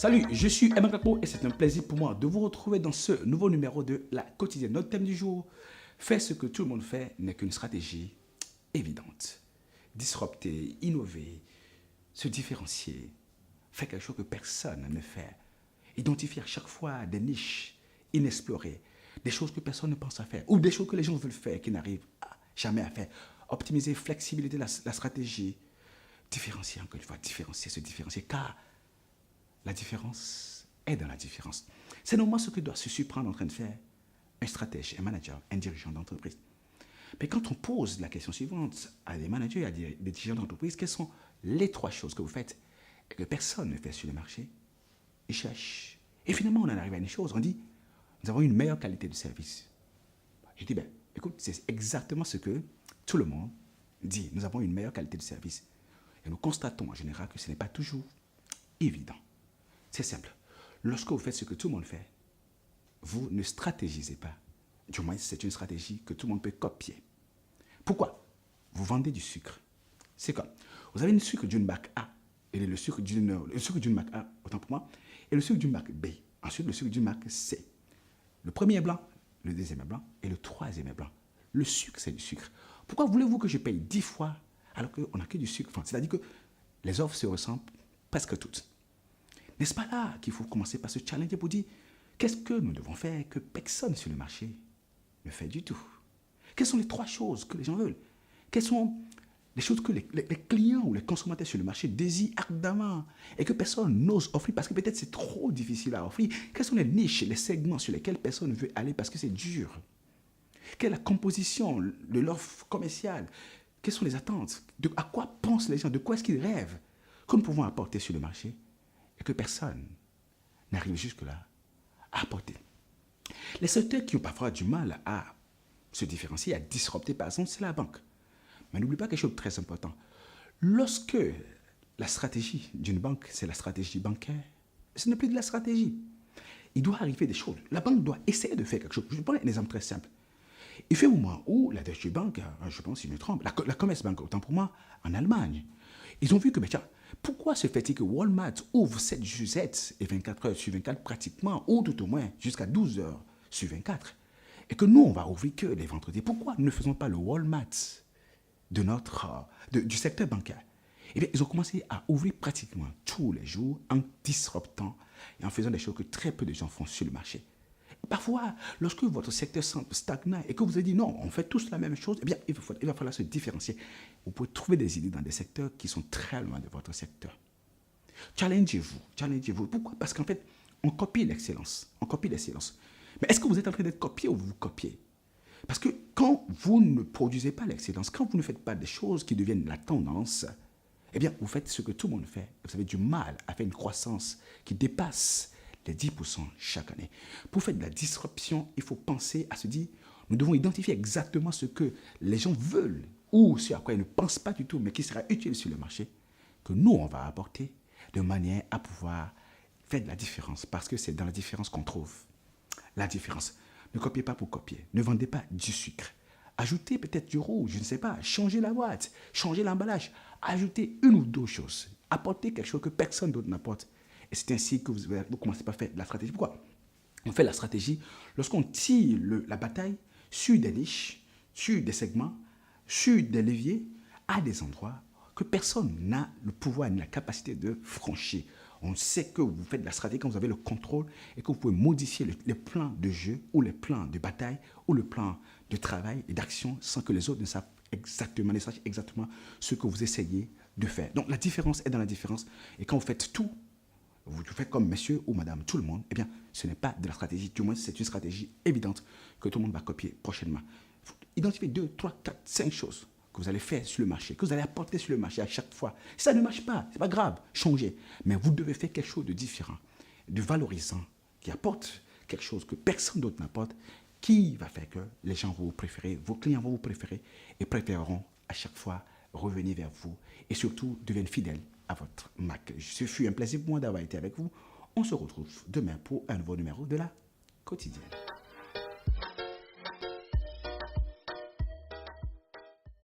Salut, je suis Emma Kakpo et c'est un plaisir pour moi de vous retrouver dans ce nouveau numéro de La Quotidienne. Notre thème du jour, faire ce que tout le monde fait n'est qu'une stratégie évidente. Disrupter, innover, se différencier, faire quelque chose que personne ne fait. Identifier à chaque fois des niches inexplorées, des choses que personne ne pense à faire ou des choses que les gens veulent faire et qui n'arrivent jamais à faire. Optimiser, flexibilité, la stratégie. Différencier encore une fois, différencier, se différencier car la différence est dans la différence. C'est normalement ce que doit se surprendre en train de faire un stratège, un manager, un dirigeant d'entreprise. Mais quand on pose la question suivante à des managers, à des dirigeants d'entreprise, quelles sont les trois choses que vous faites et que personne ne fait sur le marché? Ils cherchent. Et finalement, on en arrive à une chose. On dit, nous avons une meilleure qualité de service. Je dis, ben, écoute, c'est exactement ce que tout le monde dit. Nous avons une meilleure qualité de service. Et nous constatons en général que ce n'est pas toujours évident. C'est simple. Lorsque vous faites ce que tout le monde fait, vous ne stratégisez pas. Du moins, c'est une stratégie que tout le monde peut copier. Pourquoi? Vous vendez du sucre. C'est comme, vous avez le sucre d'une marque A et le sucre d'une marque A, autant pour moi, et le sucre d'une marque B. Ensuite, le sucre d'une marque C. Le premier est blanc, le deuxième est blanc et le troisième est blanc. Le sucre, c'est du sucre. Pourquoi voulez-vous que je paye 10 fois alors qu'on n'a que du sucre? Enfin, c'est-à-dire que les offres se ressemblent presque toutes. N'est-ce pas là qu'il faut commencer par se challenger pour dire qu'est-ce que nous devons faire que personne sur le marché ne fait du tout? Quelles sont les trois choses que les gens veulent? Quelles sont les choses que les clients ou les consommateurs sur le marché désirent ardemment et que personne n'ose offrir parce que peut-être c'est trop difficile à offrir? Quelles sont les niches, les segments sur lesquels personne ne veut aller parce que c'est dur? Quelle est la composition de l'offre commerciale? Quelles sont les attentes? À quoi pensent les gens? De quoi est-ce qu'ils rêvent que nous pouvons apporter sur le marché et que personne n'arrive jusque-là à apporter? Les secteurs qui ont parfois du mal à se différencier, à disrupter, par exemple, c'est la banque. Mais n'oublie pas quelque chose de très important. Lorsque la stratégie d'une banque, c'est la stratégie bancaire, ce n'est plus de la stratégie. Il doit arriver des choses. La banque doit essayer de faire quelque chose. Je vais prendre un exemple très simple. Il fait un moment où la Deutsche Bank, je pense, si je me trompe, la Commerzbank, autant pour moi, en Allemagne, ils ont vu que, ben, tiens, pourquoi se fait-il que Walmart ouvre 7 sur 7 et 24 heures sur 24 pratiquement, ou tout au moins jusqu'à 12 heures sur 24, et que nous, on va ouvrir que les vendredis? Pourquoi ne faisons pas le Walmart du secteur bancaire? Eh bien, ils ont commencé à ouvrir pratiquement tous les jours en disruptant et en faisant des choses que très peu de gens font sur le marché. Parfois, lorsque votre secteur semble stagnant et que vous avez dit non, on fait tous la même chose, eh bien, il va falloir se différencier. Vous pouvez trouver des idées dans des secteurs qui sont très loin de votre secteur. Challengez-vous, challengez-vous. Pourquoi? Parce qu'en fait, on copie l'excellence. On copie l'excellence. Mais est-ce que vous êtes en train d'être copié ou vous vous copiez? Parce que quand vous ne produisez pas l'excellence, quand vous ne faites pas des choses qui deviennent la tendance, eh bien, vous faites ce que tout le monde fait. Vous avez du mal à faire une croissance qui dépasse les 10% chaque année. Pour faire de la disruption, il faut penser à se dire, nous devons identifier exactement ce que les gens veulent ou ce à quoi ils ne pensent pas du tout, mais qui sera utile sur le marché, que nous, on va apporter de manière à pouvoir faire de la différence. Parce que c'est dans la différence qu'on trouve la différence. Ne copiez pas pour copier. Ne vendez pas du sucre. Ajoutez peut-être du rouge, je ne sais pas. Changez la boîte, changez l'emballage. Ajoutez une ou deux choses. Apportez quelque chose que personne d'autre n'apporte. Et c'est ainsi que vous commencez par faire de la stratégie. Pourquoi? On fait la stratégie lorsqu'on tire la bataille sur des niches, sur des segments, sur des leviers, à des endroits que personne n'a le pouvoir ni la capacité de franchir. On sait que vous faites de la stratégie quand vous avez le contrôle et que vous pouvez modifier les plans de jeu ou les plans de bataille ou le plan de travail et d'action sans que les autres ne sachent exactement ce que vous essayez de faire. Donc la différence est dans la différence. Et quand vous faites tout, vous faites comme monsieur ou madame, tout le monde, eh bien, ce n'est pas de la stratégie. Du moins, c'est une stratégie évidente que tout le monde va copier prochainement. Identifiez 2, 3, 4, 5 choses que vous allez faire sur le marché, que vous allez apporter sur le marché à chaque fois. Si ça ne marche pas, ce n'est pas grave, changez. Mais vous devez faire quelque chose de différent, de valorisant, qui apporte quelque chose que personne d'autre n'apporte, qui va faire que les gens vont vous préférer, vos clients vont vous préférer et préféreront à chaque fois revenir vers vous et surtout deviennent fidèles à votre marque. Ce fut un plaisir pour moi d'avoir été avec vous. On se retrouve demain pour un nouveau numéro de La Quotidienne.